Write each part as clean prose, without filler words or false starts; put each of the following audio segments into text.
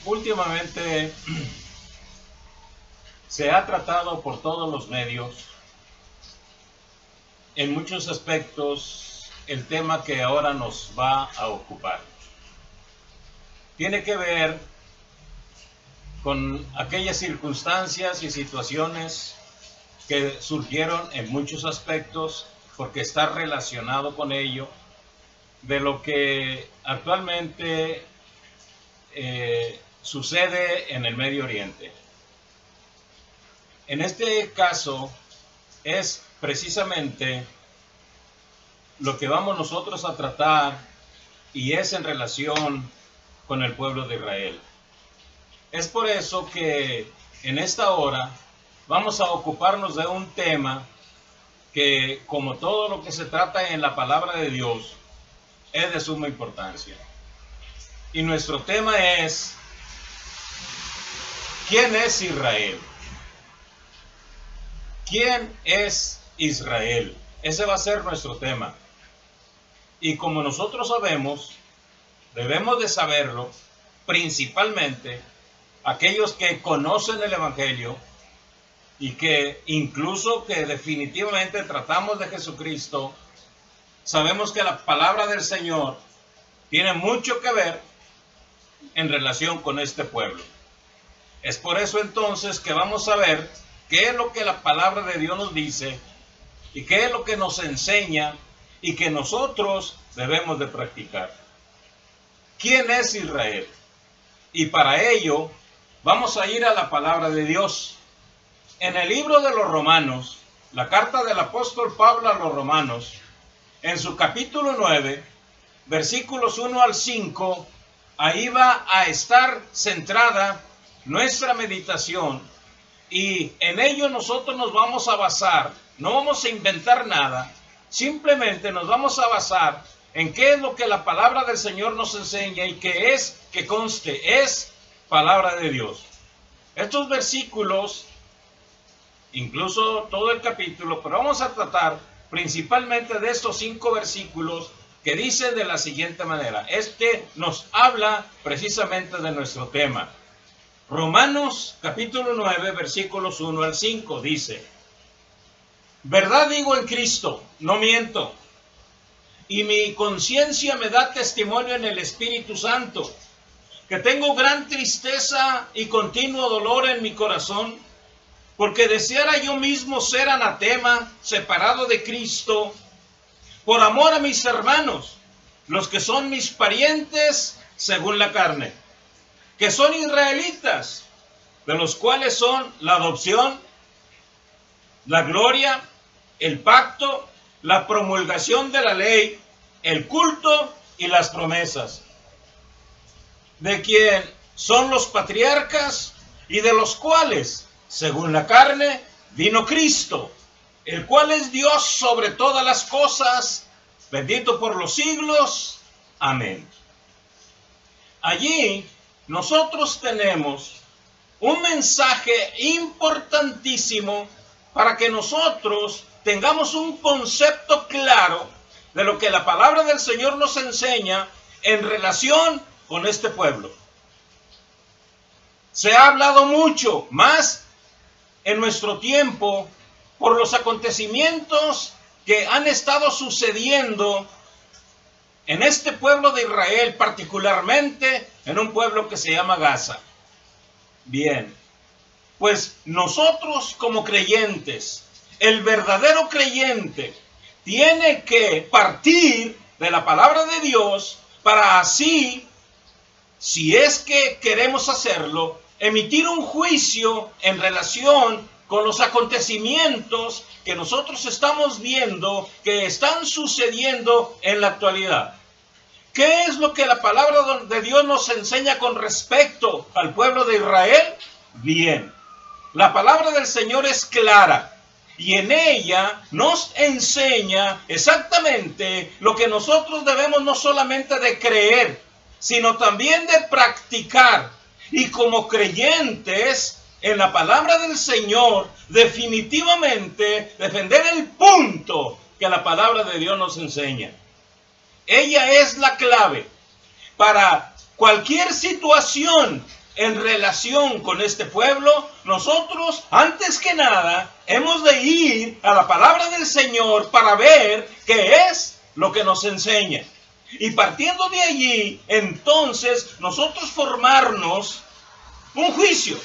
Últimamente se ha tratado por todos los medios, en muchos aspectos, el tema que ahora nos va a ocupar. Tiene que ver con aquellas circunstancias y situaciones que surgieron en muchos aspectos, porque está relacionado con ello, de lo que actualmente sucede en el Medio Oriente. En este caso es precisamente lo que vamos nosotros a tratar, y es en relación con el pueblo de Israel. Es por eso que en esta hora vamos a ocuparnos de un tema que, como todo lo que se trata en la palabra de Dios, es de suma importancia. Y nuestro tema es: ¿quién es Israel? ¿Quién es Israel? Ese va a ser nuestro tema. Y como nosotros sabemos, debemos de saberlo, principalmente aquellos que conocen el Evangelio y que incluso que definitivamente tratamos de Jesucristo, sabemos que la palabra del Señor tiene mucho que ver en relación con este pueblo. Es por eso entonces que vamos a ver qué es lo que la palabra de Dios nos dice y qué es lo que nos enseña y que nosotros debemos de practicar. ¿Quién es Israel? Y para ello vamos a ir a la palabra de Dios. En el libro de los Romanos, la carta del apóstol Pablo a los Romanos, en su capítulo 9, versículos 1 al 5, ahí va a estar centrada nuestra meditación, y en ello nosotros nos vamos a basar. No vamos a inventar nada, simplemente nos vamos a basar en qué es lo que la palabra del Señor nos enseña, y que es, que conste, es palabra de Dios. Estos versículos, incluso todo el capítulo, pero vamos a tratar principalmente de estos 5 versículos que dicen de la siguiente manera. Este nos habla precisamente de nuestro tema. Romanos capítulo 9, versículos 1 al 5 dice: verdad digo en Cristo, no miento, y mi conciencia me da testimonio en el Espíritu Santo, que tengo gran tristeza y continuo dolor en mi corazón, porque deseara yo mismo ser anatema, separado de Cristo, por amor a mis hermanos, los que son mis parientes según la carne, que son israelitas, de los cuales son la adopción, la gloria, el pacto, la promulgación de la ley, el culto y las promesas, de quien son los patriarcas, y de los cuales, según la carne, vino Cristo, el cual es Dios sobre todas las cosas, bendito por los siglos. Amén. Allí nosotros tenemos un mensaje importantísimo para que nosotros tengamos un concepto claro de lo que la palabra del Señor nos enseña en relación con este pueblo. Se ha hablado mucho más en nuestro tiempo por los acontecimientos que han estado sucediendo en este pueblo de Israel, particularmente en un pueblo que se llama Gaza. Bien, pues nosotros como creyentes, el verdadero creyente, tiene que partir de la palabra de Dios para así, si es que queremos hacerlo, emitir un juicio en relación con los acontecimientos que nosotros estamos viendo que están sucediendo en la actualidad. ¿Qué es lo que la palabra de Dios nos enseña con respecto al pueblo de Israel? Bien, la palabra del Señor es clara, y en ella nos enseña exactamente lo que nosotros debemos no solamente de creer, sino también de practicar. Y como creyentes en la palabra del Señor, definitivamente defender el punto que la palabra de Dios nos enseña. Ella es la clave para cualquier situación en relación con este pueblo, nosotros, antes que nada, hemos de ir a la palabra del Señor para ver qué es lo que nos enseña. Y partiendo de allí, entonces, nosotros formarnos un juicio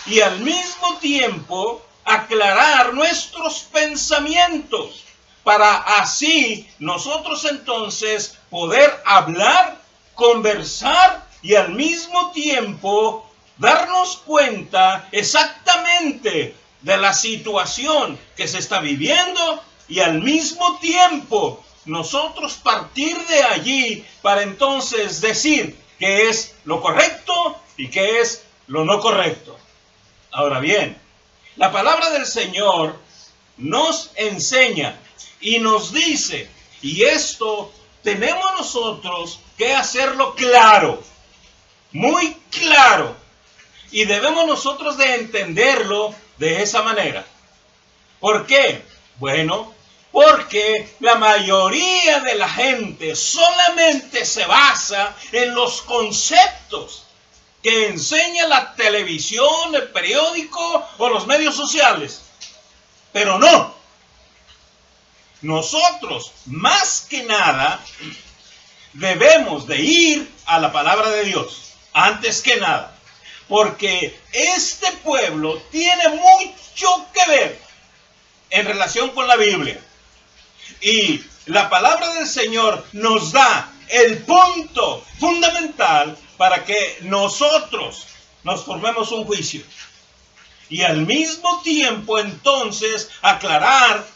y al mismo tiempo aclarar nuestros pensamientos para así nosotros entonces poder hablar, conversar y al mismo tiempo darnos cuenta exactamente de la situación que se está viviendo y al mismo tiempo nosotros partir de allí para entonces decir qué es lo correcto y qué es lo no correcto. Ahora bien, la palabra del Señor nos enseña y nos dice, y esto tenemos nosotros que hacerlo claro, muy claro, y debemos nosotros de entenderlo de esa manera. ¿Por qué? Bueno, porque la mayoría de la gente solamente se basa en los conceptos que enseña la televisión, el periódico o los medios sociales. Pero no. Nosotros, más que nada, debemos de ir a la palabra de Dios, antes que nada. Porque este pueblo tiene mucho que ver en relación con la Biblia. Y la palabra del Señor nos da el punto fundamental para que nosotros nos formemos un juicio. Y al mismo tiempo entonces aclarar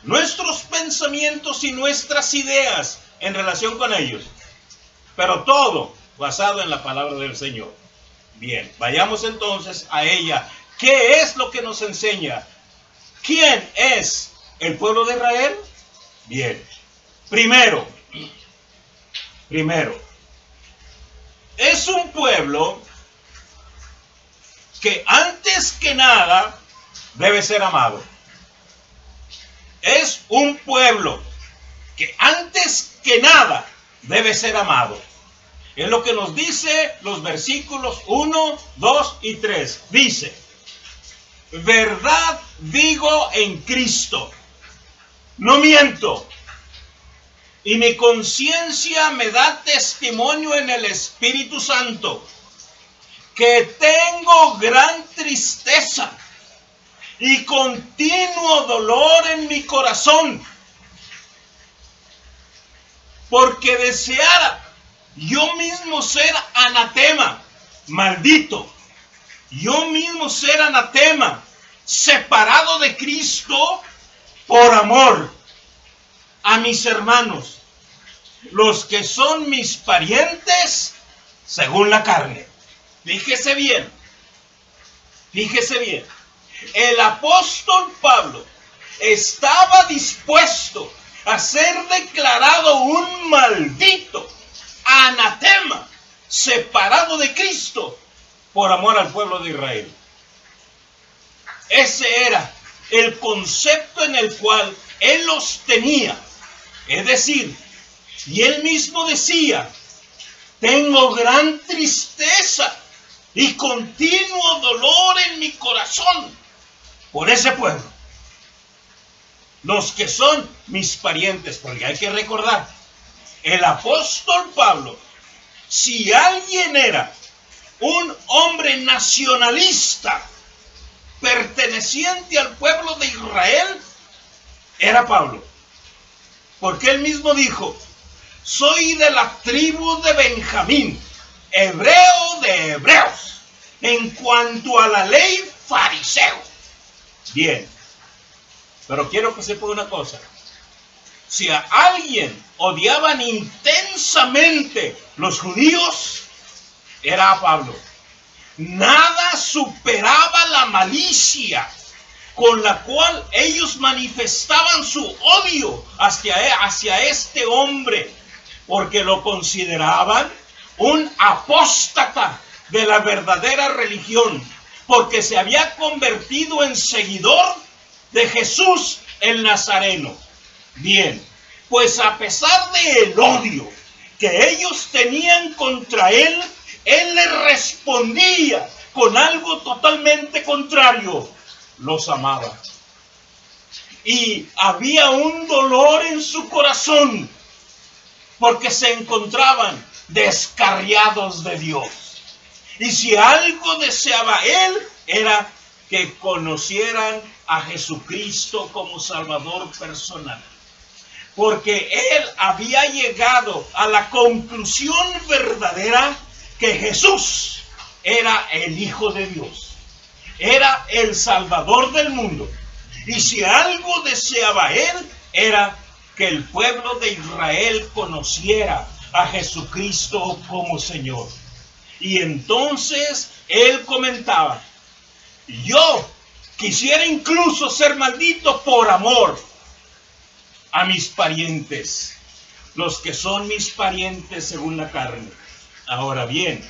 nuestros pensamientos y nuestras ideas en relación con ellos. Pero todo basado en la palabra del Señor. Bien, vayamos entonces a ella. ¿Qué es lo que nos enseña? ¿Quién es el pueblo de Israel? Bien, primero, es un pueblo que antes que nada debe ser amado. Es un pueblo que antes que nada debe ser amado. Es lo que nos dice los versículos 1, 2 y 3. Dice, verdad digo en Cristo, no miento, y mi conciencia me da testimonio en el Espíritu Santo, que tengo gran tristeza y continuo dolor en mi corazón, porque deseara yo mismo ser anatema, maldito, yo mismo ser anatema, separado de Cristo por amor a mis hermanos, los que son mis parientes según la carne. Fíjese bien, el apóstol Pablo estaba dispuesto a ser declarado un maldito, anatema, separado de Cristo por amor al pueblo de Israel. Ese era el concepto en el cual él los tenía. Es decir, y él mismo decía, tengo gran tristeza y continuo dolor en mi corazón por ese pueblo, los que son mis parientes. Porque hay que recordar, el apóstol Pablo, si alguien era un hombre nacionalista perteneciente al pueblo de Israel, era Pablo. Porque él mismo dijo, soy de la tribu de Benjamín, hebreo de hebreos, en cuanto a la ley, fariseo. Bien, pero quiero que sepa una cosa. Si a alguien odiaban intensamente los judíos, era a Pablo. Nada superaba la malicia con la cual ellos manifestaban su odio hacia este hombre, porque lo consideraban un apóstata de la verdadera religión, porque se había convertido en seguidor de Jesús el Nazareno. Bien, pues a pesar del odio que ellos tenían contra él, él le respondía con algo totalmente contrario. Los amaba. Y había un dolor en su corazón porque se encontraban descarriados de Dios. Y si algo deseaba él, era que conocieran a Jesucristo como Salvador personal. Porque él había llegado a la conclusión verdadera que Jesús era el Hijo de Dios. Era el Salvador del mundo. Y si algo deseaba él, era que el pueblo de Israel conociera a Jesucristo como Señor. Y entonces él comentaba: yo quisiera incluso ser maldito por amor a mis parientes, los que son mis parientes según la carne. Ahora bien,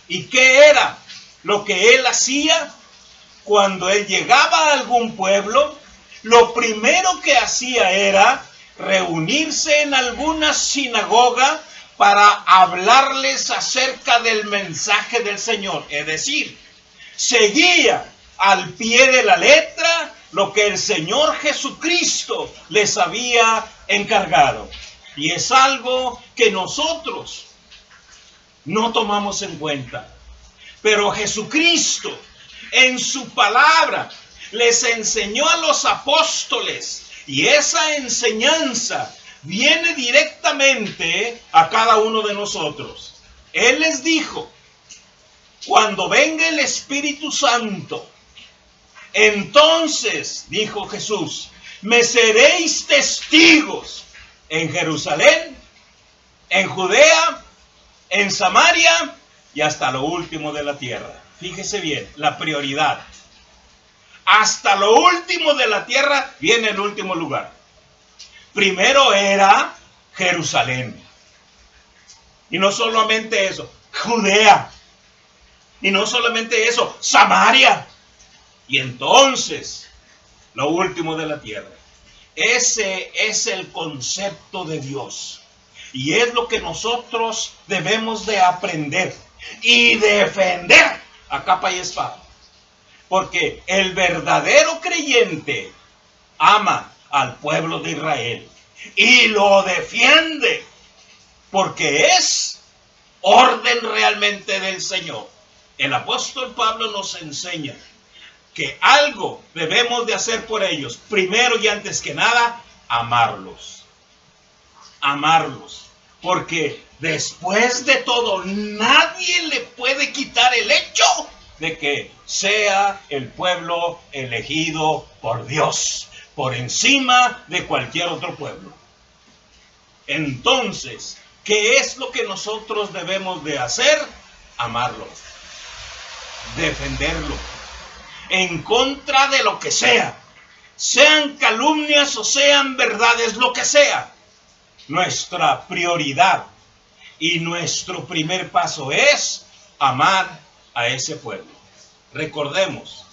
¿y qué era lo que él hacía? Cuando él llegaba a algún pueblo, lo primero que hacía era reunirse en alguna sinagoga para hablarles acerca del mensaje del Señor. Es decir, seguía al pie de la letra lo que el Señor Jesucristo les había encargado. Y es algo que nosotros no tomamos en cuenta. Pero Jesucristo, en su palabra, les enseñó a los apóstoles, y esa enseñanza viene directamente a cada uno de nosotros. Él les dijo: cuando venga el Espíritu Santo, entonces, dijo Jesús, me seréis testigos en Jerusalén, en Judea, en Samaria y hasta lo último de la tierra. Fíjese bien, la prioridad. Hasta lo último de la tierra viene el último lugar. Primero era Jerusalén. Y no solamente eso, Judea. Y no solamente eso, Samaria. Y entonces, lo último de la tierra. Ese es el concepto de Dios. Y es lo que nosotros debemos de aprender y defender a capa y espada. Porque el verdadero creyente ama al pueblo de Israel y lo defiende, porque es orden realmente del Señor. El apóstol Pablo nos enseña que algo debemos de hacer por ellos. Primero y antes que nada, amarlos. Amarlos. Porque después de todo, nadie le puede quitar el hecho de que sea el pueblo elegido por Dios, por encima de cualquier otro pueblo. Entonces, ¿qué es lo que nosotros debemos de hacer? Amarlo, defenderlo, en contra de lo que sea, sean calumnias o sean verdades, lo que sea. Nuestra prioridad y nuestro primer paso es amar a ese pueblo. Recordemos,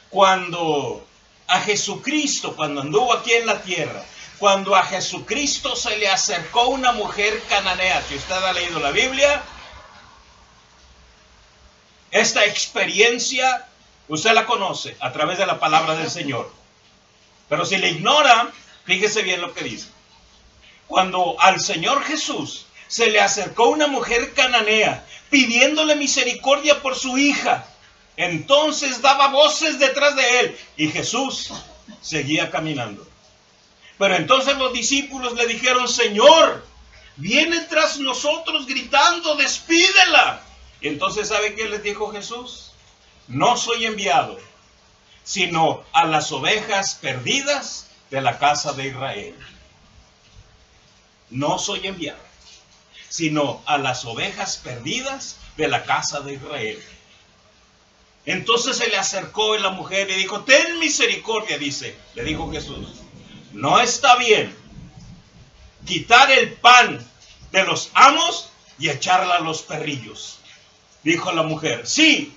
cuando a Jesucristo, cuando anduvo aquí en la tierra, cuando a Jesucristo se le acercó una mujer cananea, si usted ha leído la Biblia, esta experiencia usted la conoce a través de la palabra del Señor. Pero si la ignora, fíjese bien lo que dice. Cuando al Señor Jesús se le acercó una mujer cananea pidiéndole misericordia por su hija, entonces daba voces detrás de él y Jesús seguía caminando. Pero entonces los discípulos le dijeron: Señor, viene tras nosotros gritando, despídela. Y entonces, ¿sabe qué les dijo Jesús? No soy enviado, sino a las ovejas perdidas de la casa de Israel. No soy enviado, sino a las ovejas perdidas de la casa de Israel. Entonces se le acercó la mujer y dijo: ten misericordia, le dijo Jesús. No está bien quitar el pan de los amos y echarla a los perrillos. Dijo la mujer: sí,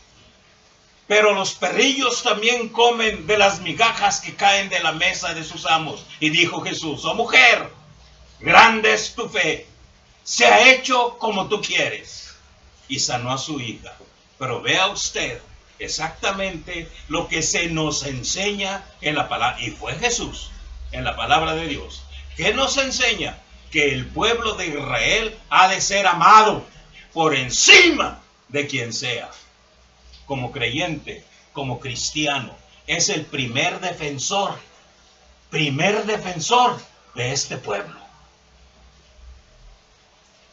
pero los perrillos también comen de las migajas que caen de la mesa de sus amos. Y dijo Jesús: oh mujer, grande es tu fe, se ha hecho como tú quieres. Y sanó a su hija. Pero vea usted exactamente lo que se nos enseña en la palabra. Y fue Jesús en la palabra de Dios. ¿Qué nos enseña? Que el pueblo de Israel ha de ser amado por encima de quien sea. Como creyente, como cristiano, es el primer defensor de este pueblo.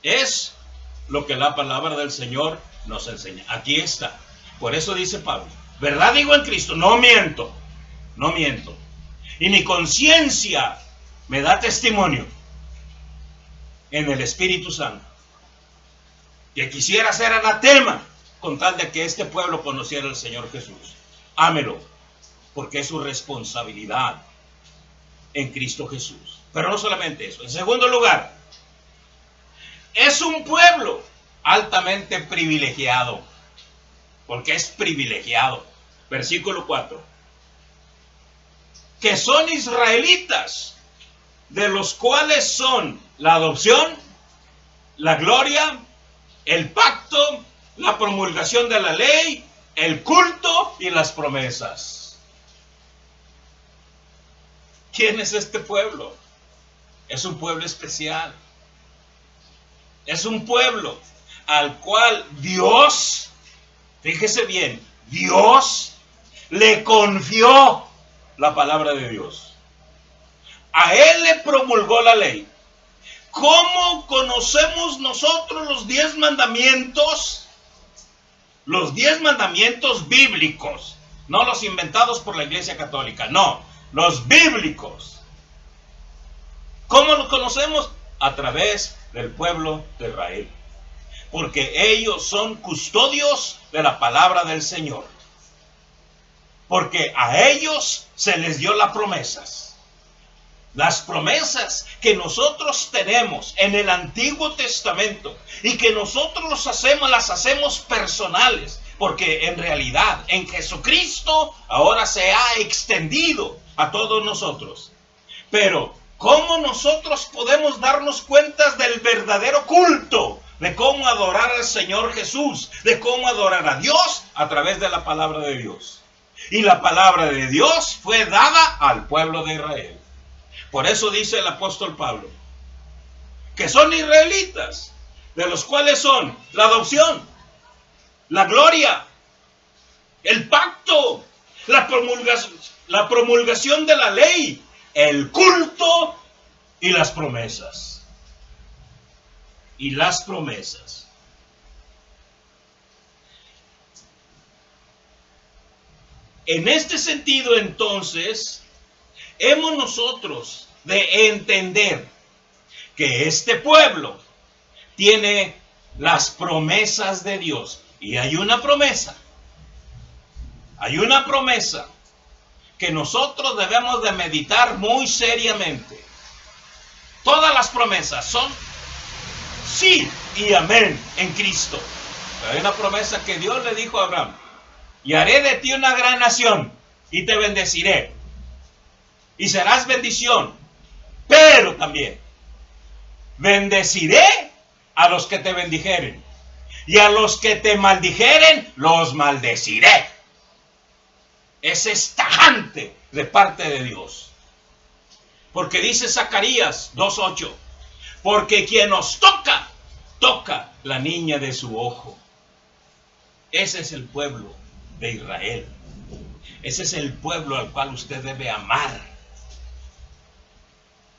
Es lo que la palabra del Señor nos enseña. Aquí está. Por eso dice Pablo, verdad digo en Cristo, no miento. Y mi conciencia me da testimonio en el Espíritu Santo, que quisiera ser anatema con tal de que este pueblo conociera al Señor Jesús. Ámelo, porque es su responsabilidad en Cristo Jesús. Pero no solamente eso. En segundo lugar, es un pueblo altamente privilegiado, porque es privilegiado. Versículo 4. Que son israelitas, de los cuales son la adopción, la gloria, el pacto, la promulgación de la ley, el culto y las promesas. ¿Quién es este pueblo? Es un pueblo especial. Es un pueblo al cual Dios, fíjese bien, Dios le confió la palabra de Dios. A él le promulgó la ley. ¿Cómo conocemos nosotros los 10 mandamientos? Los 10 mandamientos bíblicos, no los inventados por la Iglesia Católica, no, los bíblicos. ¿Cómo los conocemos? A través del pueblo de Israel. Porque ellos son custodios de la palabra del Señor. Porque a ellos se les dio las promesas. Las promesas que nosotros tenemos en el Antiguo Testamento y que nosotros las hacemos personales, porque en realidad en Jesucristo ahora se ha extendido a todos nosotros. Pero ¿cómo nosotros podemos darnos cuenta del verdadero culto? De cómo adorar al Señor Jesús, de cómo adorar a Dios a través de la palabra de Dios. Y la palabra de Dios fue dada al pueblo de Israel. Por eso dice el apóstol Pablo, que son israelitas, de los cuales son la adopción, la gloria, el pacto, la promulgación de la ley, el culto y las promesas. Y las promesas. En este sentido, entonces, hemos nosotros de entender que este pueblo tiene las promesas de Dios. Y hay una promesa que nosotros debemos de meditar muy seriamente. Todas las promesas son sí y amén en Cristo. Pero hay una promesa que Dios le dijo a Abraham: y haré de ti una gran nación y te bendeciré y serás bendición, pero también bendeciré a los que te bendijeren y a los que te maldijeren los maldeciré. Es tajante de parte de Dios, porque dice Zacarías 2:8, porque quien os toca, toca la niña de su ojo. Ese es el pueblo de Israel. Ese es el pueblo al cual usted debe amar,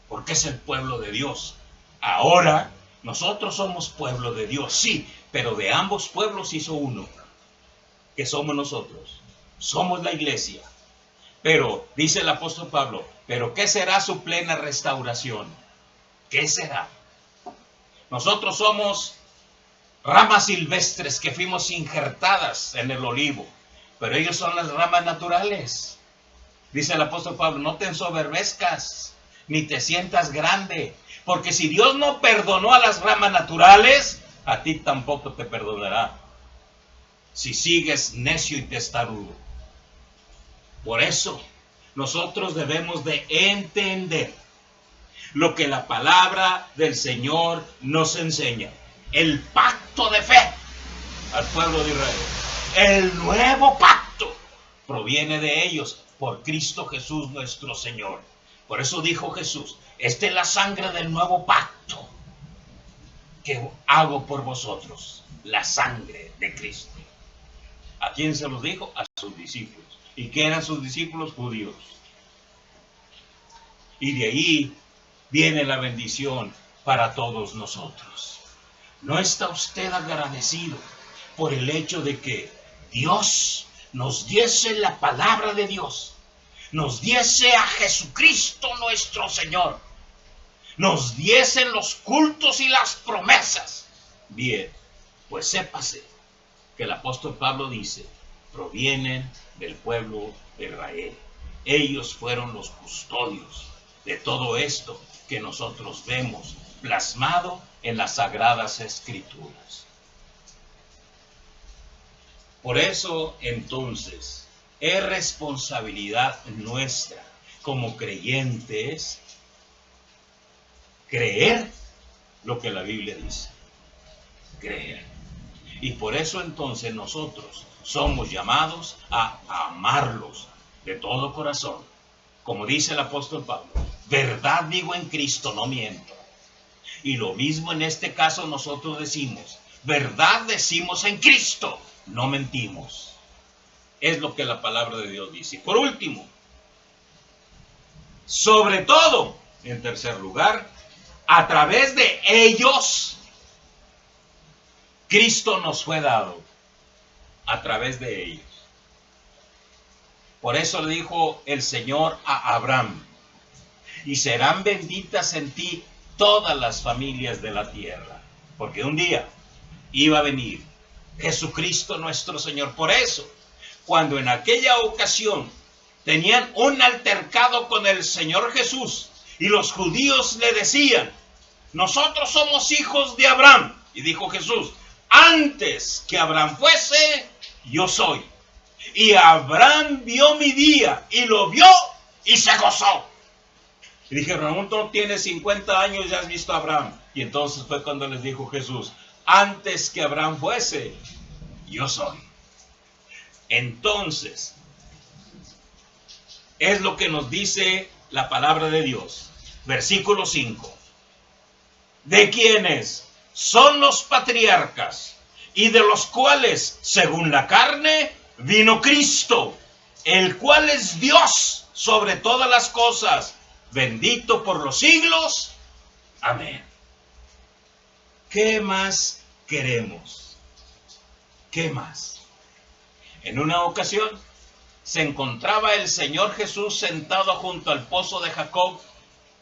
porque es el pueblo de Dios. Ahora, nosotros somos pueblo de Dios, sí, pero de ambos pueblos hizo uno, que somos nosotros. Somos la iglesia. Pero, dice el apóstol Pablo, ¿pero qué será su plena restauración? ¿Qué será? Nosotros somos ramas silvestres que fuimos injertadas en el olivo, pero ellos son las ramas naturales. Dice el apóstol Pablo, no te ensoberbezcas, ni te sientas grande, porque si Dios no perdonó a las ramas naturales, a ti tampoco te perdonará, si sigues necio y testarudo. Por eso, nosotros debemos de entender lo que la palabra del Señor nos enseña. El pacto de fe al pueblo de Israel. El nuevo pacto proviene de ellos por Cristo Jesús nuestro Señor. Por eso dijo Jesús, esta es la sangre del nuevo pacto que hago por vosotros, la sangre de Cristo. ¿A quién se los dijo? A sus discípulos. ¿Y qué eran sus discípulos? Judíos. Y de ahí viene la bendición para todos nosotros. ¿No está usted agradecido por el hecho de que Dios nos diese la palabra de Dios? Nos diese a Jesucristo nuestro Señor. Nos diesen los cultos y las promesas. Bien, pues sépase que el apóstol Pablo dice, provienen del pueblo de Israel. Ellos fueron los custodios de todo esto que nosotros vemos plasmado en las Sagradas Escrituras. Por eso, entonces, es responsabilidad nuestra como creyentes creer lo que la Biblia dice. Creer. Y por eso entonces nosotros somos llamados a amarlos de todo corazón. Como dice el apóstol Pablo, verdad digo en Cristo, no miento. Y lo mismo en este caso nosotros decimos, verdad decimos en Cristo, no mentimos. Es lo que la palabra de Dios dice. Y por último, sobre todo, en tercer lugar, a través de ellos, Cristo nos fue dado. A través de ellos. Por eso le dijo el Señor a Abraham, y serán benditas en ti todas las familias de la tierra. Porque un día iba a venir Jesucristo nuestro Señor. Por eso, cuando en aquella ocasión tenían un altercado con el Señor Jesús, y los judíos le decían, nosotros somos hijos de Abraham. Y dijo Jesús, antes que Abraham fuese, yo soy. Y Abraham vio mi día, y lo vio, y se gozó. Y dijeron, no tienes 50 años y has visto a Abraham. Y entonces fue cuando les dijo Jesús, antes que Abraham fuese, yo soy. Entonces, es lo que nos dice la palabra de Dios. Versículo 5. De quienes son los patriarcas, y de los cuales, según la carne, vino Cristo, el cual es Dios sobre todas las cosas, bendito por los siglos. Amén. ¿Qué más queremos? ¿Qué más? En una ocasión se encontraba el Señor Jesús sentado junto al pozo de Jacob,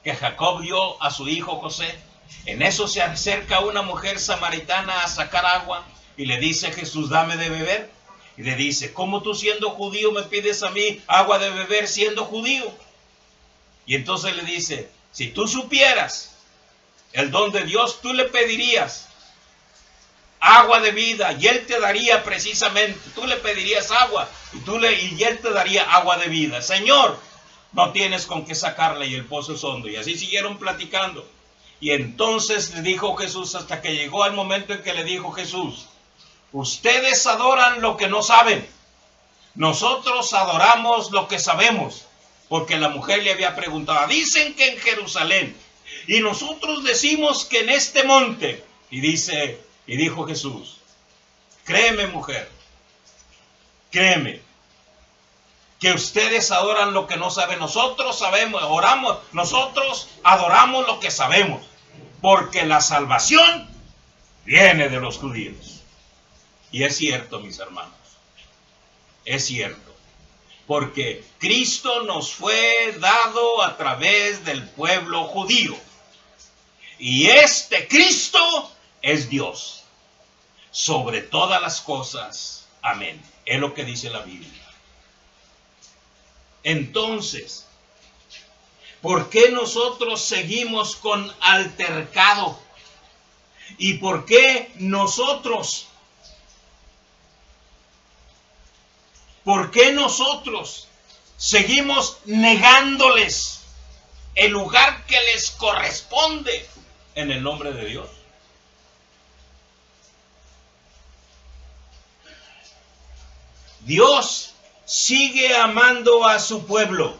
que Jacob dio a su hijo José. En eso se acerca una mujer samaritana a sacar agua y le dice a Jesús, dame de beber. Y le dice, ¿cómo tú siendo judío me pides a mí agua de beber siendo judío? Y entonces le dice, si tú supieras el don de Dios, tú le pedirías agua de vida y Él te daría precisamente, tú le pedirías agua y Él te daría agua de vida. Señor, no tienes con qué sacarla y el pozo es hondo. Y así siguieron platicando. Y entonces le dijo Jesús, hasta que llegó al momento en que le dijo Jesús, ustedes adoran lo que no saben. Nosotros adoramos lo que sabemos. Porque la mujer le había preguntado, dicen que en Jerusalén. Y nosotros decimos que en este monte. Y dijo Jesús, créeme mujer, créeme, que ustedes adoran lo que no saben. Nosotros sabemos, nosotros adoramos lo que sabemos. Porque la salvación viene de los judíos. Y es cierto, mis hermanos. Es cierto. Porque Cristo nos fue dado a través del pueblo judío. Y este Cristo es Dios. Sobre todas las cosas. Amén. Es lo que dice la Biblia. Entonces, ¿por qué nosotros seguimos con altercado? ¿Y por qué nosotros seguimos negándoles el lugar que les corresponde en el nombre de Dios. Dios sigue amando a su pueblo.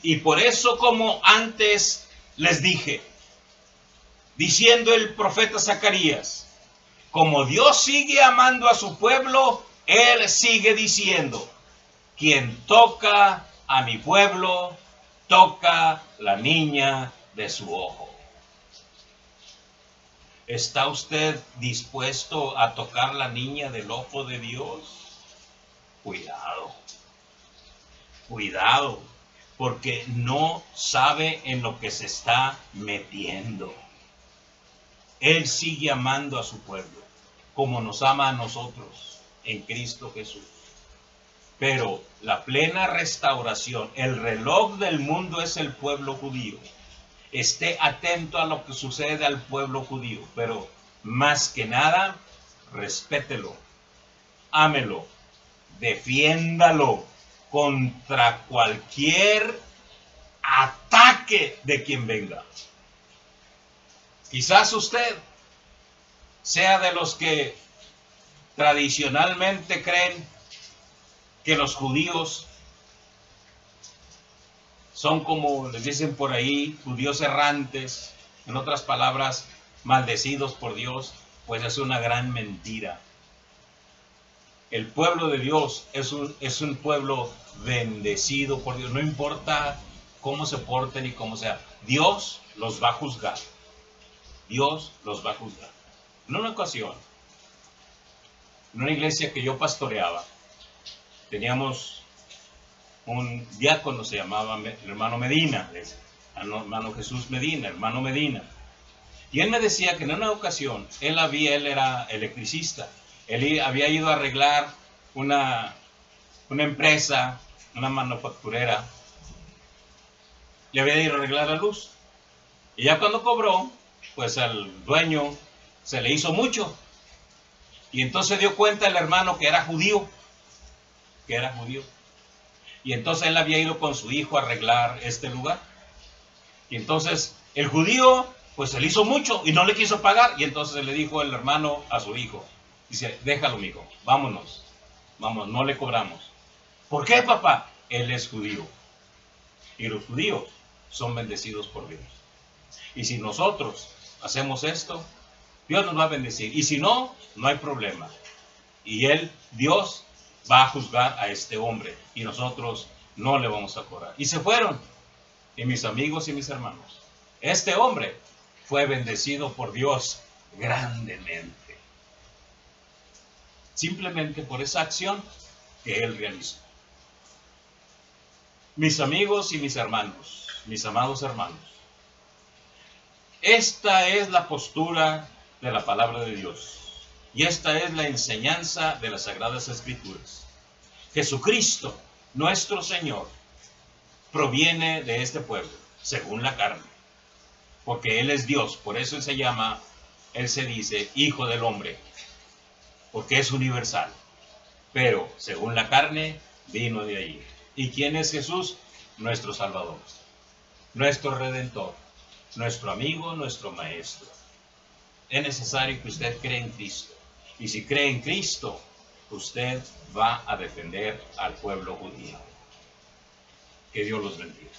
Y por eso, como antes les dije, diciendo el profeta Zacarías, como Dios sigue amando a su pueblo, Él sigue diciendo, quien toca a mi pueblo, toca la niña de su ojo. ¿Está usted dispuesto a tocar la niña del ojo de Dios? Cuidado, cuidado, porque no sabe en lo que se está metiendo. Él sigue amando a su pueblo, como nos ama a nosotros en Cristo Jesús. Pero la plena restauración, el reloj del mundo es el pueblo judío. Esté atento a lo que sucede al pueblo judío, pero más que nada, respételo, ámelo, defiéndalo contra cualquier ataque de quien venga. Quizás usted sea de los que tradicionalmente creen que los judíos son, como les dicen por ahí, judíos errantes, en otras palabras, maldecidos por Dios. Pues es una gran mentira. El pueblo de Dios es un pueblo bendecido por Dios. No importa cómo se porten y cómo sea, Dios los va a juzgar. Dios los va a juzgar. En una ocasión, en una iglesia que yo pastoreaba, teníamos un diácono, se llamaba el hermano Medina, hermano Jesús Medina, hermano Medina. Y él me decía que en una ocasión, él era electricista. Él había ido a arreglar una empresa, una manufacturera. Le había ido a arreglar la luz. Y ya cuando cobró, pues al dueño se le hizo mucho. Y entonces dio cuenta el hermano que era judío. Y entonces él había ido con su hijo a arreglar este lugar. Y entonces el judío, pues se le hizo mucho y no le quiso pagar. Y entonces le dijo el hermano a su hijo, dice, déjalo, mijo, vámonos, no le cobramos. ¿Por qué, papá? Él es judío. Y los judíos son bendecidos por Dios. Y si nosotros hacemos esto, Dios nos va a bendecir. Y si no, no hay problema. Y Dios va a juzgar a este hombre. Y nosotros no le vamos a cobrar. Y se fueron. Y mis amigos y mis hermanos, este hombre fue bendecido por Dios grandemente. Simplemente por esa acción que él realizó. Mis amigos y mis hermanos, mis amados hermanos, esta es la postura de la palabra de Dios. Y esta es la enseñanza de las Sagradas Escrituras. Jesucristo, nuestro Señor, proviene de este pueblo, según la carne. Porque Él es Dios, por eso Él se dice Hijo del Hombre, porque es universal. Pero, según la carne, vino de allí. ¿Y quién es Jesús? Nuestro Salvador, nuestro Redentor, nuestro amigo, nuestro Maestro. Es necesario que usted cree en Cristo. Y si cree en Cristo, usted va a defender al pueblo judío. Que Dios los bendiga.